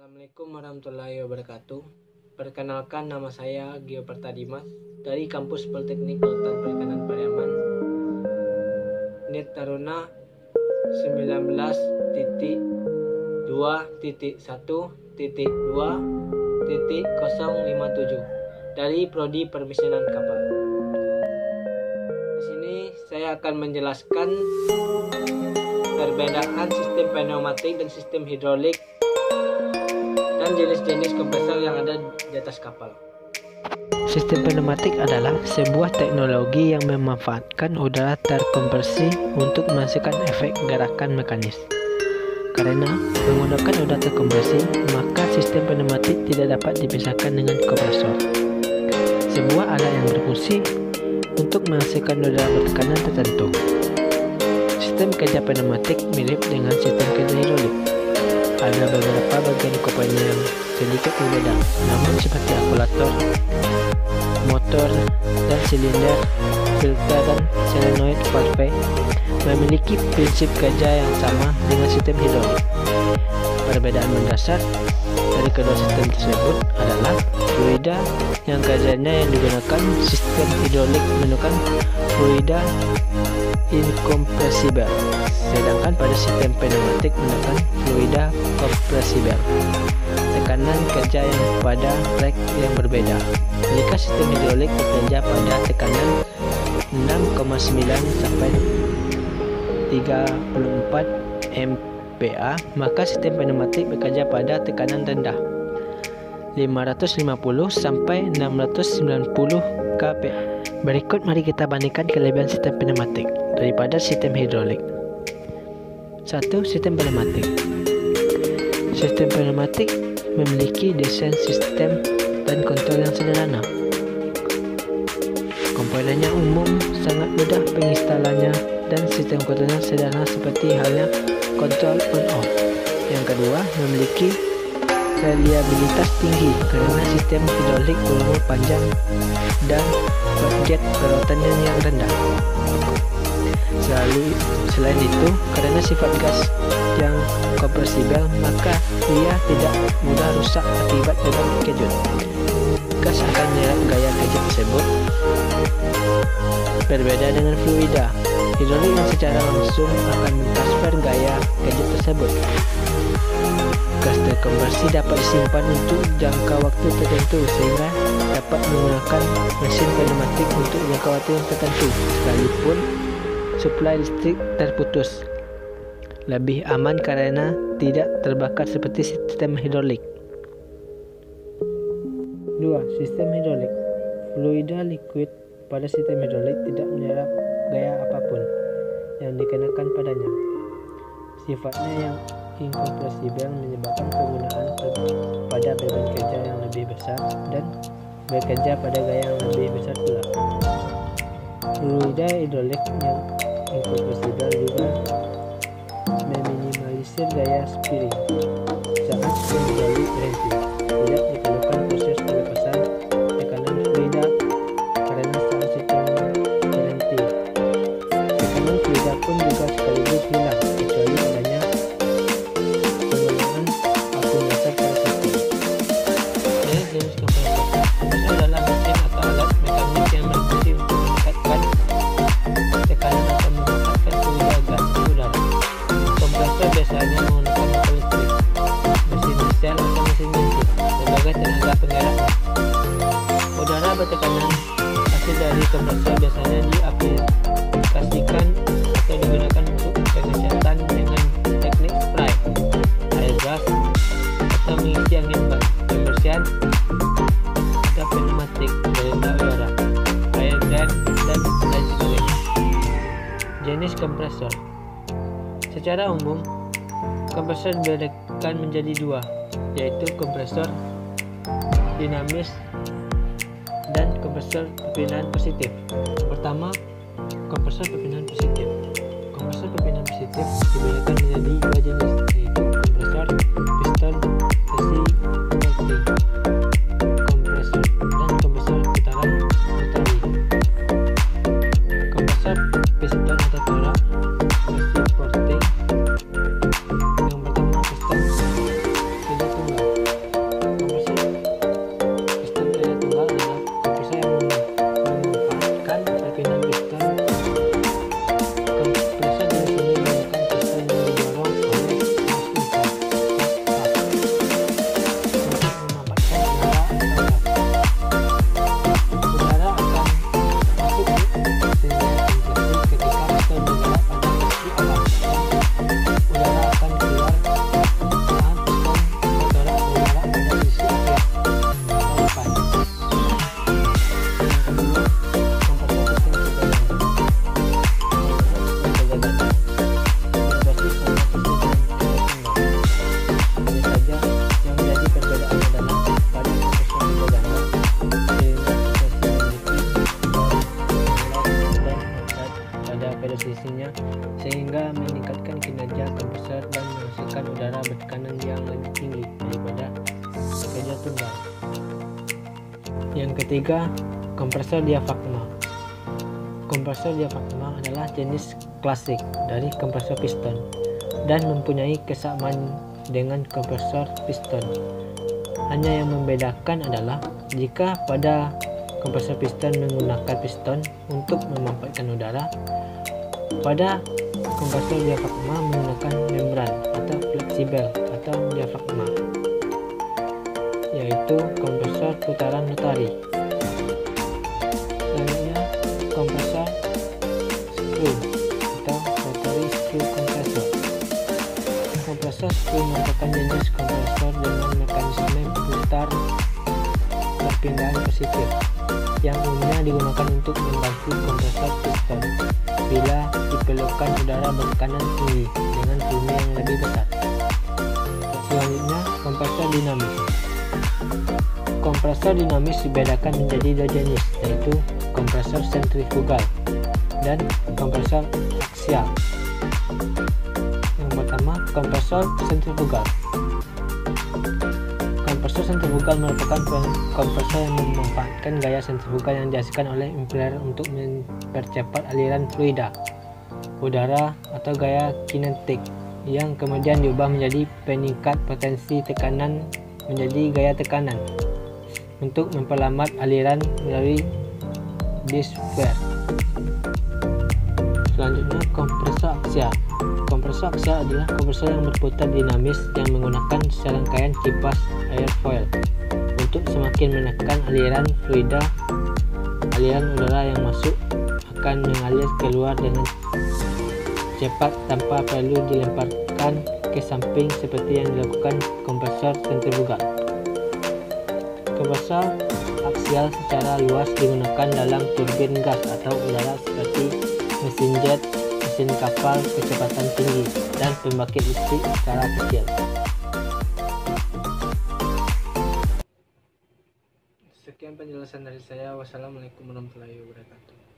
Assalamualaikum warahmatullahi wabarakatuh. Perkenalkan, nama saya Gio Pertadimas dari Kampus Politeknik Kelautan Perikanan Pariaman. NIT Taruna 19.2.1.2.057 dari Prodi Permesingan Kapal. Di sini saya akan menjelaskan perbedaan sistem pneumatik dan sistem hidrolik dan jenis-jenis kompresor yang ada di atas kapal. Sistem pneumatik adalah sebuah teknologi yang memanfaatkan udara terkompresi untuk menghasilkan efek gerakan mekanis. Karena menggunakan udara terkompresi, maka sistem pneumatik tidak dapat dipisahkan dengan kompresor. Sebuah alat yang berfungsi untuk menghasilkan udara bertekanan tertentu. Sistem kerja pneumatik mirip dengan sistem kerja hidrolik. Ada beberapa bagian komponen yang sedikit berbeda, namun seperti akumulator, motor, dan silinder, filter, dan solenoid valve memiliki prinsip kerja yang sama dengan sistem hidrolik. Perbedaan mendasar dari kedua sistem tersebut adalah fluida yang kerjanya yang digunakan sistem hidrolik menggunakan fluida incompressible, sedangkan pada sistem pneumatik menggunakan fluida compressible. Tekanan kerja yang pada rek yang berbeda. Jika sistem hidrolik bekerja pada tekanan 6,9 sampai 34 MPa, maka sistem pneumatik bekerja pada tekanan rendah 550 sampai 690 kPa. Berikut mari kita bandingkan kelebihan sistem pneumatik daripada sistem hidrolik. 1. Sistem pneumatik. Sistem pneumatik memiliki desain sistem dan kontrol yang sederhana. Komponennya umum, sangat mudah penginstalannya, dan sistem kontrolnya sederhana seperti halnya kontrol on-off. Yang kedua, memiliki reliabilitas tinggi karena sistem hidrolik berumur panjang dan budget perawatannya yang rendah. Selain itu, karena sifat gas yang kompresibel, maka ia tidak mudah rusak akibat beban kejut. Gas akan menyerap gaya kejut tersebut. Berbeda dengan fluida hidrolik yang secara langsung akan mentransfer gaya kejut tersebut. Gas terkompresi dapat disimpan untuk jangka waktu tertentu sehingga dapat menggunakan mesin pneumatik untuk jangka waktu yang tertentu sekalipun suplai listrik terputus. Lebih aman karena tidak terbakar seperti sistem hidrolik. 2. Sistem hidrolik. Fluida liquid pada sistem hidrolik tidak menyerap gaya apapun yang dikenakan padanya. Sifatnya yang incompressible menyebabkan penggunaan pada beban kerja yang lebih besar dan bekerja pada gaya yang lebih besar pula. Fluida hidrolik yang incompressible juga meminimalisir gaya spiring saat sistem hidrolik berhenti. Tidak diperlukan proses pelepasan tekanan fluida karena saat sistemnya berhenti, tekanan fluida pun juga sekaligus hilang kecuali adanya penggunaan akumulator pada sistem. Jenis kompresor. Kompresor adalah mesin atau alat mekanik yang berfungsi untuk meningkatkan tekanan atau meningkatkan fluida gas udara. Kompresor biasanya menggunakan motor listrik, mesin diesel atau mesin bensin sebagai tenaga penggerak. Udara bertekanan hasil dari kompresor biasanya diaplikasikan atau digunakan untuk pengecatan dengan teknik spray, air gas, atau mengisi angin pembersihan atau pneumatik berendah udara, air dan lain sebagainya. Jenis kompresor. Secara umum, kompresor dibedakan menjadi dua, yaitu kompresor dinamis dan kompresor perpindahan positif. Pertama, kompresor perpindahan positif. Kompresor perpindahan positif dibedakan menjadi dua jenis, yaitu kompresor piston besi porting kompresor dan kompresor putaran rotari. Kompresor piston atau tolak besi porting. Yang pertama, piston tidak tunggal. sehingga meningkatkan kinerja kompresor dan menghasilkan udara bertekanan yang lebih tinggi daripada kerja tunggal. Yang ketiga, kompresor diafragma. Kompresor diafragma adalah jenis klasik dari kompresor piston dan mempunyai kesamaan dengan kompresor piston. Hanya yang membedakan adalah jika pada kompresor piston menggunakan piston untuk memanfaatkan udara, pada kompresor diafragma menggunakan membran atau fleksibel atau diafragma, yaitu kompresor putaran rotari. Selanjutnya, kompresor screw atau rotary screw compressor. Kompresor screw merupakan jenis kompresor dengan mekanisme putar perpindahan positif yang umumnya digunakan untuk membantu kompresor piston bila diperlukan udara bertekanan tinggi dengan volume yang lebih besar. Selanjutnya, kompresor dinamis. Kompresor dinamis dibedakan menjadi dua jenis, yaitu kompresor sentrifugal dan kompresor aksial. Yang pertama, kompresor sentrifugal. Kompresor sentrifugal merupakan kompresor yang memanfaatkan gaya sentrifugal yang dihasilkan oleh impeller untuk mempercepat aliran fluida, udara atau gaya kinetik yang kemudian diubah menjadi peningkat potensi tekanan menjadi gaya tekanan untuk memperlambat aliran melalui disper. Selanjutnya, kompresor aksial. Kompresor aksial adalah kompresor yang berputar dinamis yang menggunakan serangkaian kipas airfoil untuk semakin menekan aliran fluida. Aliran udara yang masuk akan mengalir keluar dengan cepat tanpa perlu dilemparkan ke samping seperti yang dilakukan kompresor sentrifugal. Kompresor aksial secara luas digunakan dalam turbin gas atau udara seperti mesin jet, mesin kapal kecepatan tinggi, dan pembangkit listrik skala kecil. Sekian penjelasan dari saya. Wassalamualaikum warahmatullahi wabarakatuh.